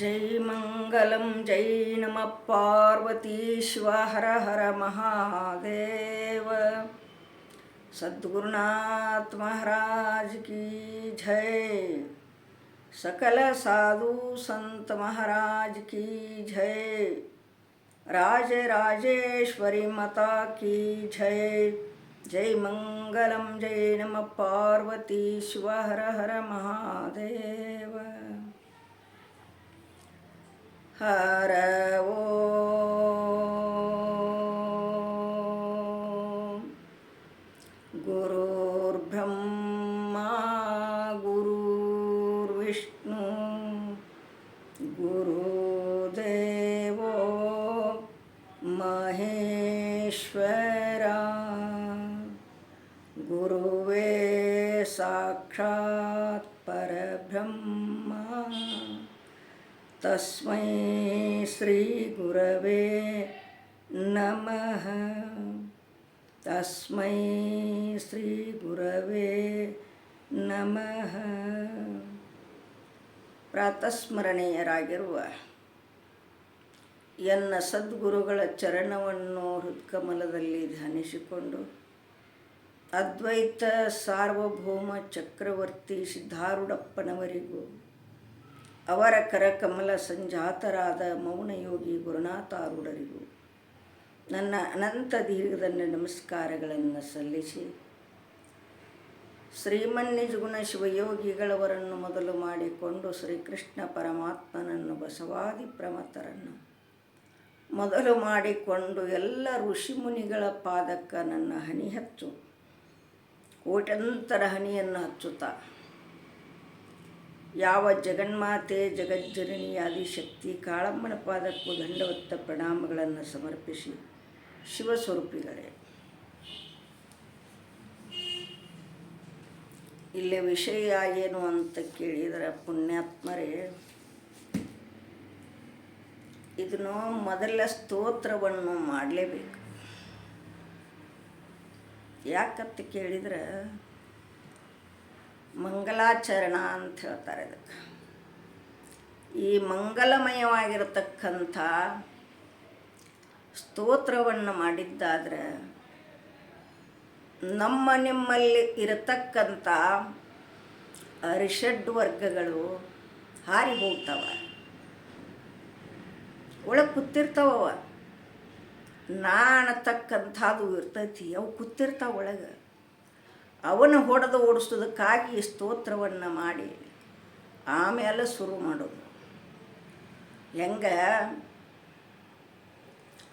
जय मंगलम जय नमः पार्वती शिव हर हर महादेव। सद्गुरुनाथ महाराज की जय। सकल साधु संत महाराज की जय। राज राजेश्वरी माता की जय। जय मंगलम जय नमः पार्वती शिव हर हर महादेव। हर ओम। गुरुर्ब्रह्मा गुरुर्विष्णु गुरुदेवो महेश्वरा। गुरुवे साक्षात् परब्रह्मा तस्मै श्री गुरवे नमः। तस्मै श्री गुरवे ನಮಃ. ಪ್ರಾತಸ್ಮರಣೀಯರಾಗಿರುವ ಎನ್ನ ಸದ್ಗುರುಗಳ ಚರಣವನ್ನು ಹೃತ್ಕಮಲದಲ್ಲಿ ಧ್ಯಾನಿಸಿಕೊಂಡು ಅದ್ವೈತ ಸಾರ್ವಭೌಮ ಚಕ್ರವರ್ತಿ ಸಿದ್ಧಾರೂಢಪ್ಪನವರಿಗೂ ಅವರ ಕರಕಮಲ ಸಂಜಾತರಾದ ಮೌನಯೋಗಿ ಗುರುನಾಥಾರೂಢರಿಗೂ ನನ್ನ ಅನಂತ ದೀರ್ಘದಂಡ ನಮಸ್ಕಾರಗಳನ್ನು ಸಲ್ಲಿಸಿ, ಶ್ರೀಮನ್ನಿಜಗುಣ ಶಿವಯೋಗಿಗಳವರನ್ನು ಮೊದಲು ಮಾಡಿಕೊಂಡು ಶ್ರೀಕೃಷ್ಣ ಪರಮಾತ್ಮನನ್ನು ಬಸವಾದಿ ಪ್ರಮತರನ್ನು ಮೊದಲು ಮಾಡಿಕೊಂಡು ಎಲ್ಲ ಋಷಿಮುನಿಗಳ ಪಾದಕ್ಕೆ ನನ್ನ ಹನಿ ಹಚ್ಚು ಕೋಟ್ಯಂತರ ಹನಿಯನ್ನು ಹಚ್ಚುತ್ತಾ, ಯಾವ ಜಗನ್ಮಾತೆ ಜಗಜ್ಜನನಿ ಆದಿಶಕ್ತಿ ಕಾಳಮ್ಮನ ಪಾದಕ್ಕೂ ದಂಡವತ್ತ ಪ್ರಣಾಮಗಳನ್ನು ಸಮರ್ಪಿಸಿ, ಶಿವಸ್ವರೂಪಿಗಳೇ, ಇಲ್ಲಿ ವಿಷಯ ಏನು ಅಂತ ಕೇಳಿದರೆ, ಪುಣ್ಯಾತ್ಮರೇ, ಇದನ್ನು ಮೊದಲ ಸ್ತೋತ್ರವನ್ನು ಮಾಡಲೇಬೇಕು. ಯಾಕಂತ ಕೇಳಿದರೆ ಮಂಗಲಾಚರಣ ಅಂತ ಹೇಳ್ತಾರೆ ಇದಕ್ಕೆ. ಈ ಮಂಗಲಮಯವಾಗಿರತಕ್ಕಂಥ ಸ್ತೋತ್ರವನ್ನು ಮಾಡಿದ್ದಾದ್ರೆ ನಮ್ಮ ನಿಮ್ಮಲ್ಲಿ ಇರತಕ್ಕಂಥ ಅರಿಷಡ್ ವರ್ಗಗಳು ಹಾರಿ ಹೋಗ್ತವೆ, ಒಳಗೆ ಕೂತಿರ್ತಾವ. ನಾಣತಕ್ಕಂಥದ್ದು ಇರ್ತೈತಿ, ಅವು ಕೂತಿರ್ತಾವ ಒಳಗೆ. ಅವನು ಹೊಡೆದು ಓಡಿಸೋದಕ್ಕಾಗಿ ಸ್ತೋತ್ರವನ್ನು ಮಾಡಿ ಆಮೇಲೆ ಶುರು ಮಾಡೋದು. ಹೆಂಗೆ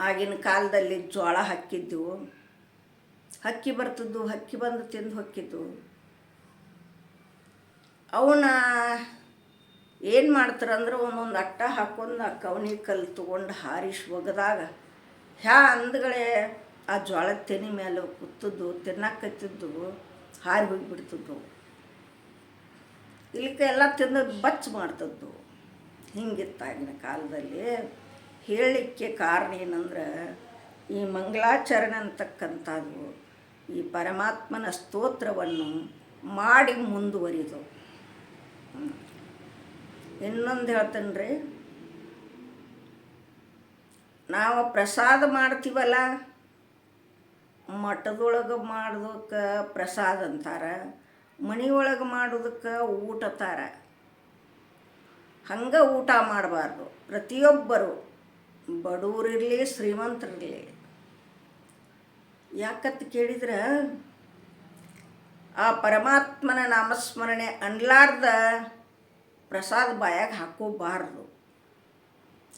ಆಗಿನ ಕಾಲದಲ್ಲಿ ಜೋಳ ಹಾಕಿದ್ದೆವು, ಹಕ್ಕಿ ಬರ್ತಿದ್ದು, ಹಕ್ಕಿ ಬಂದು ತಿಂದು ಹೊಕ್ಕಿದ್ದು. ಅವನ್ನ ಏನು ಮಾಡ್ತಾರಂದ್ರೆ ಒಂದೊಂದು ಅಟ್ಟ ಹಾಕೊಂಡು ಆ ಕವನಿ ಕಲ್ಲು ತೊಗೊಂಡು ಹಾರಿಸಿ ಒಗದಾಗ ಅಂದ್ಗಳೇ ಆ ಜೋಳದ ತೆನೆ ಮೇಲೆ ಕೂತದ್ದು ತಿನ್ನಕ್ಕತ್ತಿದ್ದು ಹಾರಿ ಹೋಗಿಬಿಡ್ತಿದ್ದು. ಇಲ್ಲಿಕ ಎಲ್ಲ ತಿಂದು ಬಚ್ಚ ಮಾಡ್ತದ್ದು. ಹಿಂಗಿತ್ತಾಗಿನ ಕಾಲದಲ್ಲಿ. ಹೇಳಲಿಕ್ಕೆ ಕಾರಣ ಏನಂದ್ರೆ, ಈ ಮಂಗಲಾಚರಣೆ ಅಂತಕ್ಕಂಥದ್ದು ಈ ಪರಮಾತ್ಮನ ಸ್ತೋತ್ರವನ್ನು ಮಾಡಿ ಮುಂದುವರಿದು. ಇನ್ನೊಂದು ಹೇಳ್ತೇನೆ ರೀ, ನಾವು ಪ್ರಸಾದ ಮಾಡ್ತೀವಲ್ಲ, ಮಠದೊಳಗೆ ಮಾಡೋದಕ್ಕೆ ಪ್ರಸಾದ ಅಂತಾರೆ, ಮನೆಯೊಳಗೆ ಮಾಡೋದಕ್ಕೆ ಊಟ ತಾರೆ. ಹಂಗೆ ಊಟ ಮಾಡಬಾರ್ದು. ಪ್ರತಿಯೊಬ್ಬರು ಬಡವರಿರಲಿ ಶ್ರೀಮಂತರಿರಲಿ. ಯಾಕಂತ ಕೇಳಿದ್ರೆ, ಆ ಪರಮಾತ್ಮನ ನಾಮಸ್ಮರಣೆ ಅನ್ಲಾರ್ದ ಪ್ರಸಾದ ಬಾಯಾಗ ಹಾಕೋಬಾರ್ದು.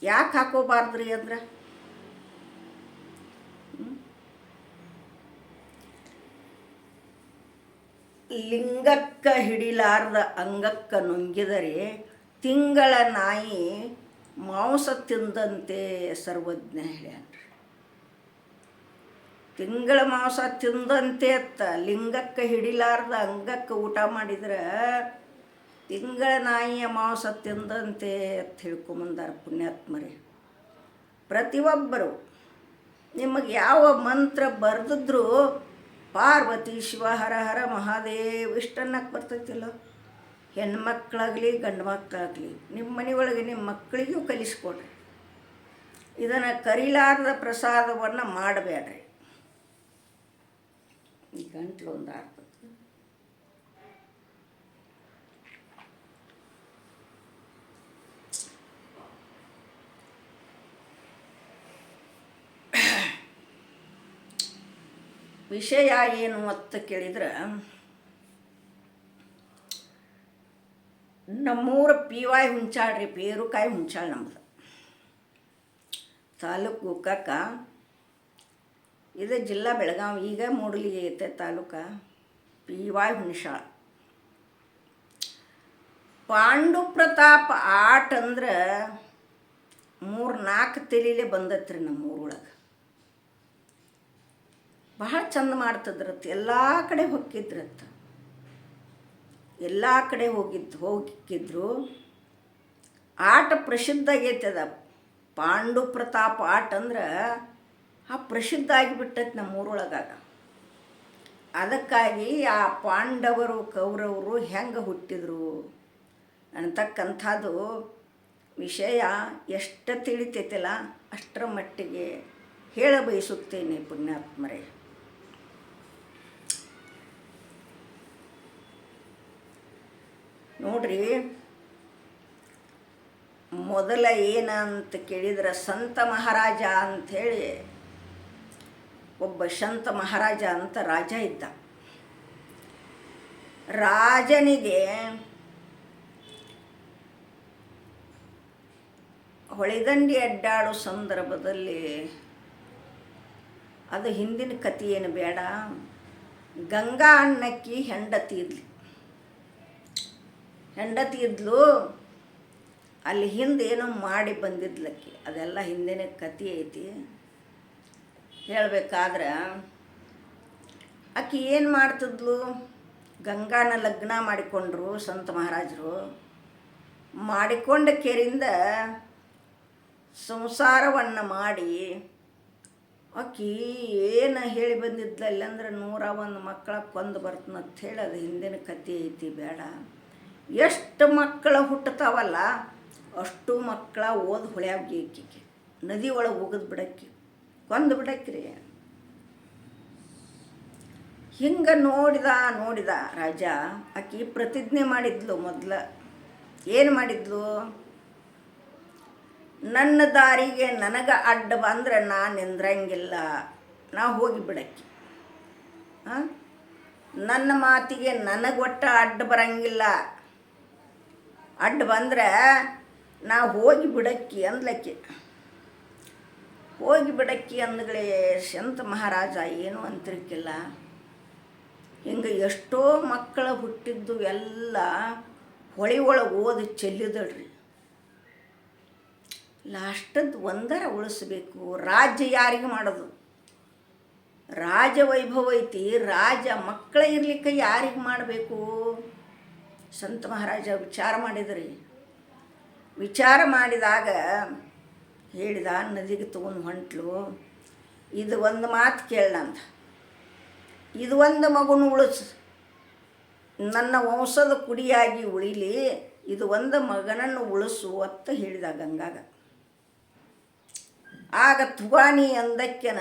ಯಾಕೆ ಹಾಕೋಬಾರ್ದು ರೀ ಅಂದ್ರೆ, ಲಿಂಗಕ್ಕೆ ಹಿಡಿಲಾರ್ದ ಅಂಗಕ್ಕೆ ನುಂಗಿದರೆ ತಿಂಗಳ ನಾಯಿ ಮಾಂಸ ತಿಂದಂತೆ ಸರ್ವಜ್ಞ ಹೇಳ್ಯಾನ್ರಿ. ತಿಂಗಳ ಮಾಂಸ ತಿಂದಂತೆ ಅತ್ತ. ಲಿಂಗಕ್ಕೆ ಹಿಡಿಲಾರ್ದ ಅಂಗಕ್ಕೆ ಊಟ ಮಾಡಿದ್ರೆ ತಿಂಗಳ ನಾಯಿಯ ಮಾಂಸ ತಿಂದಂತೆ ಅಂತ ಹೇಳ್ಕೊಂಬಂದಾರ ಪುಣ್ಯಾತ್ಮರೇ. ಪ್ರತಿಯೊಬ್ಬರು ನಿಮಗೆ ಯಾವ ಮಂತ್ರ ಬರೆದಿದ್ರು ಪಾರ್ವತಿ ಶಿವ ಹರ ಹರ ಮಹಾದೇವ್ ಇಷ್ಟನ್ನಕ್ಕೆ ಬರ್ತೈತಿಲ್ಲ. ಹೆಣ್ಮಕ್ಳಾಗಲಿ ಗಂಡು ಮಕ್ಕಳಾಗಲಿ ನಿಮ್ಮ ಮನೆಯೊಳಗೆ ನಿಮ್ಮ ಮಕ್ಕಳಿಗೂ ಕಲಿಸ್ಕೊಡ್ರಿ. ಇದನ್ನು ಕರಿಲಾರದ ಪ್ರಸಾದವನ್ನು ಮಾಡಬೇಡ್ರಿ. ಈ ಗಂಟ್ಲು ಒಂದು ಆಗ್ತದೆ. ವಿಷಯ ಏನು ಅಂತ ಕೇಳಿದ್ರೆ, ನಮ್ಮೂರ PY ಹುಂಚಾಳ್ ರೀ, ಪೇರುಕಾಯಿ ಹುಂಚಾಳ್ ನಮ್ಮದು. ತಾಲೂಕು ಗೋಕಾಕ, ಇದು ಜಿಲ್ಲಾ ಬೆಳಗಾವಿ. ಈಗ ಮೂಡಲಿಗೆ ಐತೆ ತಾಲೂಕು. PY ಹುಣಸಾಳ. ಪಾಂಡು ಪ್ರತಾಪ್ ಆಟ ಅಂದ್ರೆ 3-4 ತೆಲಿಲೆ ಬಂದತ್ರಿ ನಮ್ಮೂರೊಳಗೆ. ಬಹಳ ಚಂದ ಮಾಡ್ತಿದ್ರತ್ತ. ಎಲ್ಲ ಕಡೆ ಹೊಕ್ಕಿದ್ರತ್ತ. ಎಲ್ಲ ಕಡೆ ಹೋಗಿದ್ರು. ಆಟ ಪ್ರಸಿದ್ಧ ಆಗೈತೆ. ಅದ ಪಾಂಡು ಪ್ರತಾಪ್ ಆಟ ಅಂದ್ರೆ ಪ್ರಸಿದ್ಧ ಆಗಿಬಿಟ್ಟೈತೆ ನಮ್ಮೂರೊಳಗಾಗ. ಅದಕ್ಕಾಗಿ ಆ ಪಾಂಡವರು ಕೌರವರು ಹೆಂಗೆ ಹುಟ್ಟಿದ್ರು ಅಂತಕ್ಕಂಥದ್ದು ವಿಷಯ ಎಷ್ಟು ತಿಳಿತೈತಲ್ಲ ಅಷ್ಟರ ಮಟ್ಟಿಗೆ ಹೇಳ ಬಯಸುತ್ತೇನೆ ಪುಣ್ಯಾತ್ಮರೇ. ನೋಡ್ರಿ, ಮೊದಲ ಏನಂತ ಕೇಳಿದ್ರೆ ಸಂತ ಮಹಾರಾಜ ಅಂಥೇಳಿ ಒಬ್ಬ ಸಂತ ಮಹಾರಾಜ ಅಂತ ರಾಜ ಇದ್ದ. ರಾಜನಿಗೆ ಹೊಳೆದಂಡಿ ಅಡ್ಡಾಡೋ ಸಂದರ್ಭದಲ್ಲಿ, ಅದು ಹಿಂದಿನ ಕಥೆ ಏನು ಬೇಡ, ಗಂಗಾ ಅನ್ನಕ್ಕಿ ಹೆಂಡತಿ ಇದ್ಲು. ಅಲ್ಲಿ ಹಿಂದೆ ಏನೋ ಮಾಡಿ ಬಂದಿದ್ಲಕ್ಕಿ. ಅದೆಲ್ಲ ಹಿಂದಿನ ಕಥೆ ಐತಿ. ಹೇಳಬೇಕಾದ್ರೆ ಆಕೆ ಏನು ಮಾಡ್ತಿದ್ಲು, ಗಂಗಾನ ಲಗ್ನ ಮಾಡಿಕೊಂಡ್ರು ಸಂತ ಮಹಾರಾಜರು. ಮಾಡಿಕೊಂಡ ಕೆರಿಂದ ಸಂಸಾರವನ್ನು ಮಾಡಿ ಆಕಿ ಏನು ಹೇಳಿ ಬಂದಿದ್ಲಲ್ಲ ಅಂದ್ರೆ 101 ಮಕ್ಕಳ ಕೊಂದು ಬರ್ತನಂತ ಹೇಳಿ ಅದು ಹಿಂದಿನ ಕಥೆ ಐತಿ. ಬೇಡ, ಎಷ್ಟು ಮಕ್ಕಳ ಹುಟ್ಟತಾವಲ್ಲ ಅಷ್ಟು ಮಕ್ಕಳ ಓದು ಹೊಳ್ಯಾಗಿ ಆಕಿಗೆ ನದಿ ಒಳಗೆ ಹೋಗದ್ ಬಿಡಕ್ಕಿ, ಕೊಂದು ಬಿಡಕ್ರಿ. ಹಿಂಗೆ ನೋಡಿದ ರಾಜ. ಆಕಿ ಪ್ರತಿಜ್ಞೆ ಮಾಡಿದ್ಲು. ಮೊದಲ ಏನು ಮಾಡಿದ್ಲು, ನನ್ನ ದಾರಿಗೆ ನನಗೆ ಅಡ್ಡ ಬಂದ್ರೆ ನಾನು ನಿಂದ್ರಂಗಿಲ್ಲ, ನಾ ಹೋಗಿ ಬಿಡಕ್ಕಿ. ನನ್ನ ಮಾತಿಗೆ ನನಗೆ ಒಟ್ಟ ಅಡ್ಡ ಬರಂಗಿಲ್ಲ, ಅಡ್ಡ ಬಂದ್ರೆ ನಾ ಹೋಗಿ ಬಿಡಕ್ಕಿ ಅಂದ್ಲಕ್ಕಿ. ಹೋಗಿ ಬಿಡಕ್ಕಿ ಅಂದ್ಗಳೇ ಸಂತ ಮಹಾರಾಜ ಏನು ಅಂತಿರ್ಕಿಲ್ಲ. ಹಿಂಗೆ ಎಷ್ಟೋ ಮಕ್ಕಳ ಹುಟ್ಟಿದ್ದು ಎಲ್ಲ ಹೊಳೆ ಒಳಗೆ ಓದಿ ಚೆಲ್ಲಿದಳ್ರಿ. ಲಾಸ್ಟದ್ದು ಒಂದರ ಉಳಿಸ್ಬೇಕು. ರಾಜ್ಯ ಯಾರಿಗೆ ಮಾಡೋದು? ರಾಜ ವೈಭವ ಐತಿ. ರಾಜ ಮಕ್ಕಳ ಇರ್ಲಿಕ್ಕೆ ಯಾರಿಗೆ ಮಾಡಬೇಕು? ಸಂತ ಮಹಾರಾಜ ವಿಚಾರ ಮಾಡಿದ್ರಿ. ವಿಚಾರ ಮಾಡಿದಾಗ ಹೇಳಿದ, ನದಿಗೆ ತೊಗೊಂಡು ಹೊಂಟ್ಲು. ಇದು ಒಂದು ಮಾತು ಕೇಳಂತ, ಇದು ಒಂದು ಮಗುನ ಉಳಿಸು, ನನ್ನ ವಂಶದ ಕುಡಿಯಾಗಿ ಉಳಿಲಿ, ಇದು ಒಂದು ಮಗನನ್ನು ಉಳಿಸು ಅಂತ ಹೇಳಿದ ಗಂಗಾಗ. ಆಗ ತುವಾನಿ ಅಂದಕ್ಕೆನ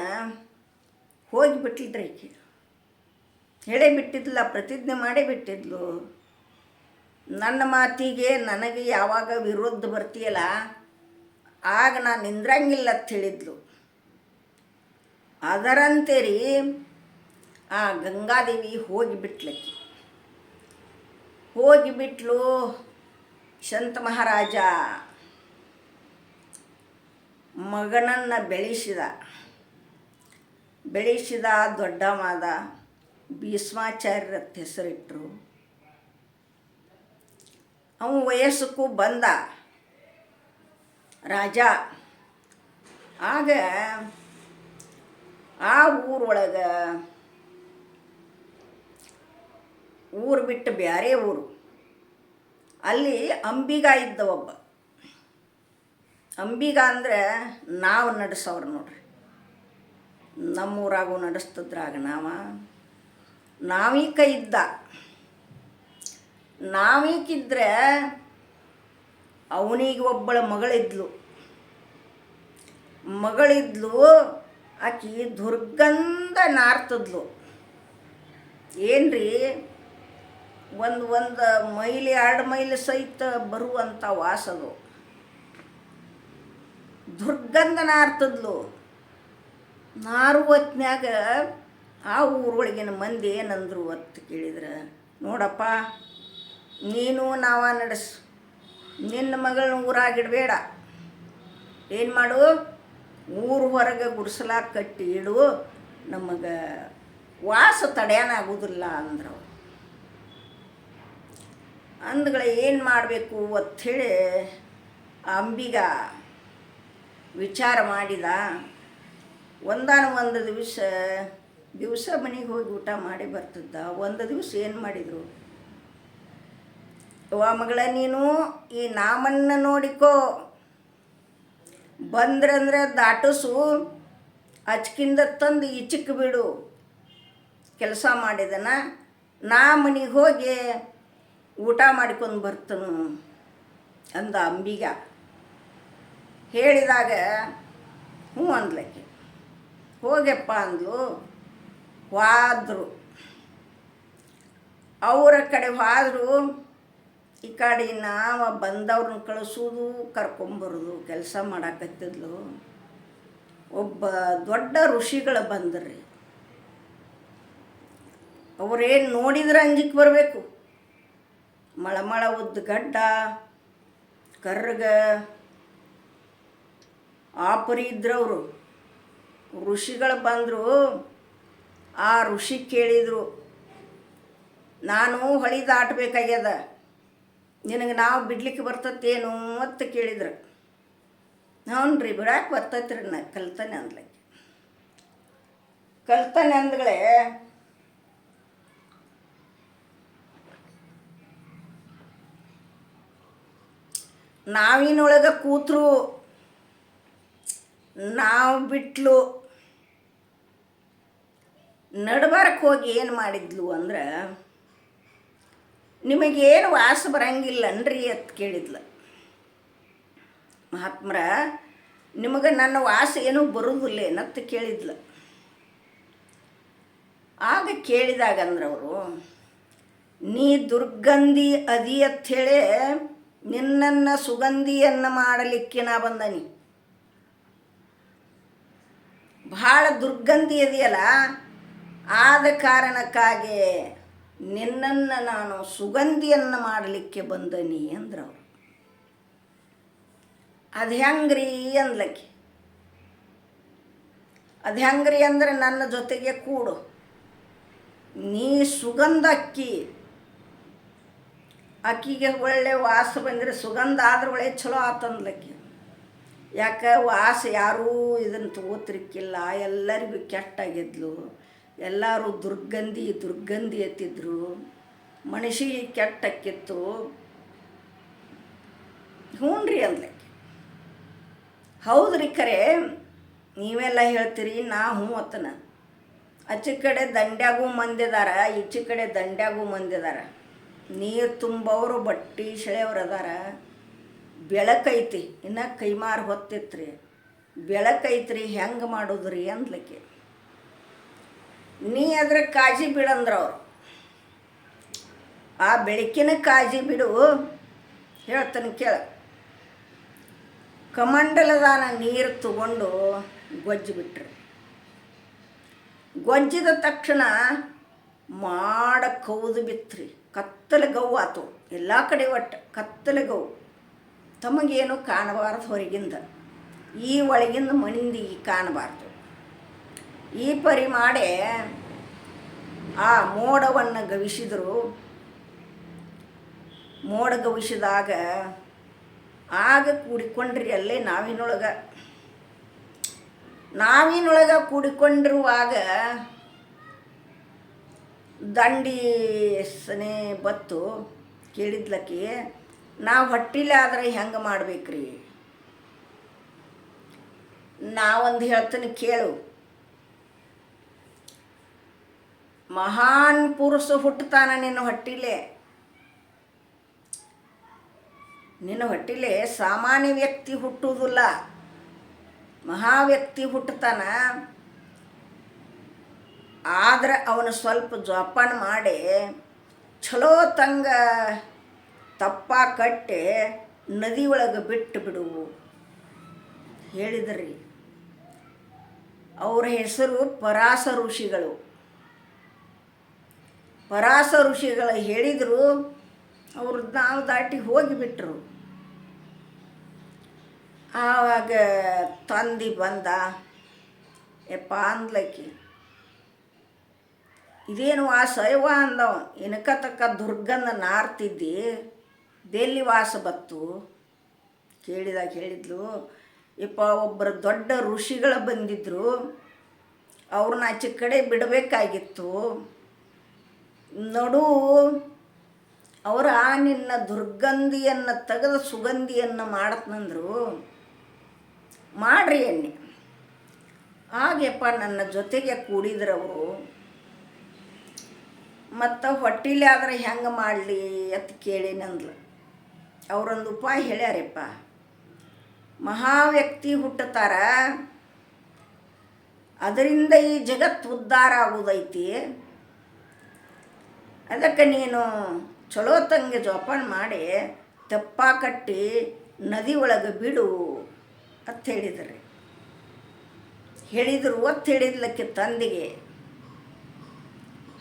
ಹೋಗಿಬಿಟ್ಟಿದ್ರಿ. ಈಕೆ ಹೇಳೇ ಬಿಟ್ಟಿದ್ಲ, ಪ್ರತಿಜ್ಞೆ ಮಾಡೇ ಬಿಟ್ಟಿದ್ಲು. ನನ್ನ ಮಾತಿಗೆ ನನಗೆ ಯಾವಾಗ ವಿರೋಧ ಬರ್ತೀಯಲ್ಲ ಆಗ ನಾನು ನಿಂದ್ರಂಗಿಲ್ಲ ಅಂತ ಹೇಳಿದ್ಲು. ಅದರಂತೆ ರೀ ಆ ಗಂಗಾದೇವಿ ಹೋಗಿಬಿಟ್ಲಕ್ಕಿ. ಹೋಗಿಬಿಟ್ಲು. ಸಂತ ಮಹಾರಾಜ ಮಗನನ್ನು ಬೆಳೆಸಿದ ದೊಡ್ಡ ಮಾದ ಭೀಷ್ಮಾಚಾರ್ಯರ ಹೆಸರಿಟ್ಟರು. ಅವನು ವಯಸ್ಸಕ್ಕೂ ಬಂದ ರಾಜ. ಆಗ ಆ ಊರೊಳಗೆ ಊರು ಬಿಟ್ಟು ಬೇರೆ ಊರು, ಅಲ್ಲಿ ಅಂಬಿಗ ಇದ್ದ ಒಬ್ಬ. ಅಂಬಿಗ ಅಂದರೆ ನಾವು ನಡೆಸೋರು ನೋಡ್ರಿ. ನಮ್ಮೂರಾಗೂ ನಡೆಸ್ತಿದ್ರಾಗ ನಾವೀಕ ಇದ್ದ. ನಾವೀಕಿದ್ರೆ ಅವನಿಗೆ ಒಬ್ಬಳ ಮಗಳಿದ್ಲು. ಆಕಿ ದುರ್ಗಂಧ ನಾರ್ತದ್ಲು. ಏನ್ರಿ, ಒಂದು ಮೈಲಿ 2 ಮೈಲಿ ಸಹಿತ ಬರುವಂಥ ವಾಸದು. ದುರ್ಗಂಧ ನಾರ್ತದ್ಲು. ನಾರು ಹೊತ್ನ್ಯಾಗ ಆ ಊರೊಳಗಿನ ಮಂದಿ ಏನಂದ್ರು ಅಂತ ಕೇಳಿದ್ರೆ, ನೋಡಪ್ಪ, ನೀನು ನಾವ ನಡೆಸು, ನಿನ್ನ ಮಗಳನ್ನ ಊರಾಗಿಡಬೇಡ, ಏನು ಮಾಡು, ಊರು ಹೊರಗೆ ಗುಡಿಸಲಾಗ ಕಟ್ಟಿ ಇಡು, ನಮಗೆ ವಾಸ ತಡೆಯನಾಗೋದಿಲ್ಲ ಅಂದ್ರು. ಅಂದ್ಗಳ ಏನು ಮಾಡಬೇಕು ಅಂಥೇಳಿ ಅಂಬಿಗ ವಿಚಾರ ಮಾಡಿದ. ಒಂದು ದಿವಸ ಮನೆಗೆ ಹೋಗಿ ಊಟ ಮಾಡಿ ಬರ್ತಿದ್ದ. ಒಂದು ದಿವಸ ಏನು ಮಾಡಿದರು, ಮಗಳ, ನೀನು ಈ ನಾಮನ್ನ ನೋಡಿಕೋ, ಬಂದ್ರಂದ್ರೆ ದಾಟಸು, ಅಚ್ಕಿಂದ ತಂದು ಈಚಕ್ಕೆ ಬಿಡು. ಕೆಲಸ ಮಾಡಿದನ ನಾ ಮನೆಗೆ ಹೋಗಿ ಊಟ ಮಾಡ್ಕೊಂಡು ಬರ್ತನು ಅಂದ ಅಂಬಿಗ. ಹೇಳಿದಾಗ ಹ್ಞೂ ಅಂದ್ಲಕ್ಕೆ. ಹೋಗ್ಯಪ್ಪ ಅಂದ್ಲು. ಹೋದ್ರು. ಅವರ ಕಡೆ ಹೋದ್ರು. ಈ ಕಡೆ ನಾವು ಬಂದವ್ರನ್ನ ಕಳಿಸೋದು ಕರ್ಕೊಂಬರೋದು ಕೆಲಸ ಮಾಡಾಕತ್ತಿದ್ಲು. ಒಬ್ಬ ದೊಡ್ಡ ಋಷಿಗಳು ಬಂದ್ರಿ. ಅವರೇನು ನೋಡಿದ್ರೆ ಅಂಜಿಕೆ ಬರಬೇಕು. ಮಳಮಳ ಉದ್ದ ಗಡ್ಡ, ಕರ್ರಗ ಆಪರಿ ಇದ್ರವರು. ಋಷಿಗಳು ಬಂದರು. ಆ ಋಷಿ ಕೇಳಿದರು, ನಾನು ಹೊಳಿ ದಾಟಬೇಕಾಗ್ಯದ, ನಿನಗೆ ನಾವು ಬಿಡ್ಲಿಕ್ಕೆ ಬರ್ತತ್ತೇನು ಅಂತ ಕೇಳಿದ್ರು. ಹ್ಞೂ ರೀ, ಬಿಡಾಕೆ ಬರ್ತೈತ್ರಿ, ನಾ ಕಲ್ತಾನೆ ಅಂದ್ಲಕ್ಕೆ. ಕಲ್ತಾನೆ ಅಂದ್ಗಳೇ ನಾವಿನೊಳಗೆ ಕೂತ್ರು. ನಾವು ಬಿಟ್ಲು. ನಡ್ಬಾರಕ್ಕೆ ಹೋಗಿ ಏನು ಮಾಡಿದ್ಲು ಅಂದ್ರೆ, ನಿಮಗೇನು ವಾಸ ಬರಂಗಿಲ್ಲನ್ರಿ ಅಂತ ಕೇಳಿದ್ಲು. ಮಹಾತ್ಮರ, ನಿಮಗೆ ನನ್ನ ವಾಸ ಏನೂ ಬರುವುದಿಲ್ಲೇನತ್ತ ಕೇಳಿದ್ಲು. ಆಗ ಕೇಳಿದಾಗ ಅಂದ್ರವರು, ನೀ ದುರ್ಗಂಧಿ ಅದಿ ಅಂಥೇಳಿ ನಿನ್ನನ್ನು ಸುಗಂಧಿಯನ್ನು ಮಾಡಲಿಕ್ಕೆ ನಾ ಬಂದನಿ. ಭಾಳ ದುರ್ಗಂಧಿ ಇದೆಯಲ್ಲ, ಆದ ಕಾರಣಕ್ಕಾಗಿ ನಿನ್ನನ್ನು ನಾನು ಸುಗಂಧಿಯನ್ನು ಮಾಡಲಿಕ್ಕೆ ಬಂದನಿ ಅಂದ್ರವ್ರು. ಅದು ಹೆಂಗ್ರಿ ಅಂದ್ಲಕ್ಕೆ. ಅದು ಹೆಂಗ್ರಿ ಅಂದ್ರೆ, ನನ್ನ ಜೊತೆಗೆ ಕೂಡು, ನೀ ಸುಗಂಧ ಅಕ್ಕಿಗೆ ಒಳ್ಳೆ ವಾಸ ಬಂದರೆ ಸುಗಂಧ ಆದ್ರೆ ಒಳ್ಳೆ ಚಲೋ ಆತಂದ್ಲಕ್ಕೆ. ಯಾಕೆ ವಾಸ ಯಾರೂ ಇದನ್ನು ತಗೋತಿರ್ಕಿಲ್ಲ, ಎಲ್ಲರಿಗೂ ಕೆಟ್ಟಾಗಿದ್ಲು. ಎಲ್ಲರೂ ದುರ್ಗಂಧಿ ಎತ್ತಿದ್ರು. ಮನುಷ್ಯ ಕೆಟ್ಟಕ್ಕಿತ್ತು. ಹ್ಞೂ ರೀ ಅಂದ್ಲಕ್ಕೆ. ಹೌದ್ರಿ, ಖರೆ ನೀವೆಲ್ಲ ಹೇಳ್ತೀರಿ, ನಾ ಹ್ಞೂ ಅತ್ತನ. ಆಚೆ ಕಡೆ ದಂಡ್ಯಾಗೂ ಮಂದಿದಾರ, ಈಚೆ ಕಡೆ ದಂಡ್ಯಾಗೂ ಮಂದಿದಾರ. ನೀರು ತುಂಬವರು, ಬಟ್ಟೆ ಸೆಳೆಯವ್ರು ಅದಾರ. ಬೆಳಕೈತಿ, ಇನ್ನು ಕೈಮಾರು ಹೊತ್ತಿತ್ರಿ. ಬೆಳಕೈತ್ರಿ, ಹೆಂಗೆ ಮಾಡೋದ್ರಿ ಅಂದ್ಲಕ್ಕೆ. ನೀ ಅದ್ರ ಕಾಳಜಿ ಬಿಡಂದ್ರವ್ರು. ಆ ಬೆಳಕಿನ ಕಾಳಜಿ ಬಿಡು, ಹೇಳ್ತಾನೆ ಕೇಳ. ಕಮಂಡಲದಾನ ನೀರು ತಗೊಂಡು ಗೊಜ್ಜು ಬಿಟ್ರಿ. ಗೊಜ್ಜಿದ ತಕ್ಷಣ ಮಾಡ ಕೌದು ಬಿತ್ರಿ. ಕತ್ತಲ ಗೌ ಆತು ಎಲ್ಲ ಕಡೆ. ಒಟ್ಟು ಕತ್ತಲ ಗೌ, ತಮಗೇನು ಕಾಣಬಾರ್ದು ಹೊರಗಿಂದ, ಈ ಒಳಗಿಂದ ಮಂದಿಗೆ ಕಾಣಬಾರ್ದು. ಈ ಪರಿ ಮಾಡಿ ಆ ಮೋಡವನ್ನು ಗವಿಸಿದರು. ಮೋಡ ಗವಿಸಿದಾಗ ಆಗ ಕೂಡಿಕೊಂಡ್ರಿ ಅಲ್ಲೇ ನಾವಿನೊಳಗೆ ಕೂಡಿಕೊಂಡಿರುವಾಗ ದಂಡಿ ಸನೆ ಬತ್ತು. ಕೇಳಿದ್ಲಕ್ಕಿ, ನಾವು ಹೊಟ್ಟಿಲೆ ಆದರೆ ಹೆಂಗೆ ಮಾಡ್ಬೇಕ್ರಿ? ನಾವೊಂದು ಹೇಳ್ತೀನಿ ಕೇಳು. ಮಹಾನ್ ಪುರುಷ ಹುಟ್ಟುತ್ತಾನ ನಿನ್ನ ಹೊಟ್ಟಿಲೆ. ನಿನ್ನ ಹೊಟ್ಟಿಲೆ ಸಾಮಾನ್ಯ ವ್ಯಕ್ತಿ ಹುಟ್ಟುವುದಿಲ್ಲ, ಮಹಾವ್ಯಕ್ತಿ ಹುಟ್ಟುತ್ತಾನ. ಆದ್ರೆ ಅವನು ಸ್ವಲ್ಪ ಜೋಪಾನ ಮಾಡಿ ಚಲೋ ತಂಗ ತಪ್ಪ ಕಟ್ಟಿ ನದಿ ಒಳಗೆ ಬಿಟ್ಟು ಬಿಡು ಹೇಳಿದ್ರಿ. ಅವ್ರ ಹೆಸರು ಪರಾಸ ಋಷಿಗಳು. ಪರಾಸ ಋಷಿಗಳು ಹೇಳಿದರು, ಅವರು ನಾವು ದಾಟಿ ಹೋಗಿಬಿಟ್ರು. ಆವಾಗ ತಂದಿ ಬಂದ, ಯಪ್ಪ ಅಂದ್ಲಕ್ಕಿ, ಇದೇನು ವಾಸ ಯವ್ವ ಅಂದವ, ಇನಕ ತಕ್ಕ ದುರ್ಗಂಧ ನಾರ್ತಿದ್ದಿ, ಬೆಲ್ಲಿ ವಾಸ ಬತ್ತು ಕೇಳಿದಾಗ ಹೇಳಿದ್ಲು, ಯಪ್ಪ ಒಬ್ಬರು ದೊಡ್ಡ ಋಷಿಗಳು ಬಂದಿದ್ದರು, ಅವ್ರನ್ನ ಆಚೆ ಕಡೆ ಬಿಡಬೇಕಾಗಿತ್ತು. ನೋಡು, ಅವರ ನಿನ್ನ ದುರ್ಗಂಧಿಯನ್ನು ತೆಗೆದು ಸುಗಂಧಿಯನ್ನು ಮಾಡತ್ನಂದ್ರು, ಮಾಡ್ರಿ ಎಣ್ಣೆ. ಹಾಗೆಪ್ಪ ನನ್ನ ಜೊತೆಗೆ ಕೂಡಿದ್ರವರು. ಮತ್ತು ಹೊಟ್ಟಿಲೆ ಆದ್ರೆ ಹೆಂಗೆ ಮಾಡಲಿ ಅಂತ ಕೇಳಿನಂದ್ಲು. ಅವರೊಂದು ಉಪಾಯ ಹೇಳ್ಯಾರಪ್ಪ, ಮಹಾವ್ಯಕ್ತಿ ಹುಟ್ಟುತ್ತಾರ, ಅದರಿಂದ ಈ ಜಗತ್ತು ಉದ್ಧಾರ ಆಗೋದೈತಿ. ಅದಕ್ಕೆ ನೀನು ಚಲೋ ತಂಗೆ ಜೋಪಾನ ಮಾಡಿ ತೆಪ್ಪ ಕಟ್ಟಿ ನದಿ ಒಳಗೆ ಬಿಡು ಅಂತ ಹೇಳಿದರು ಒತ್ತು ಹೇಳಿದ್ಲಕ್ಕೆ ತಂದೆಗೆ.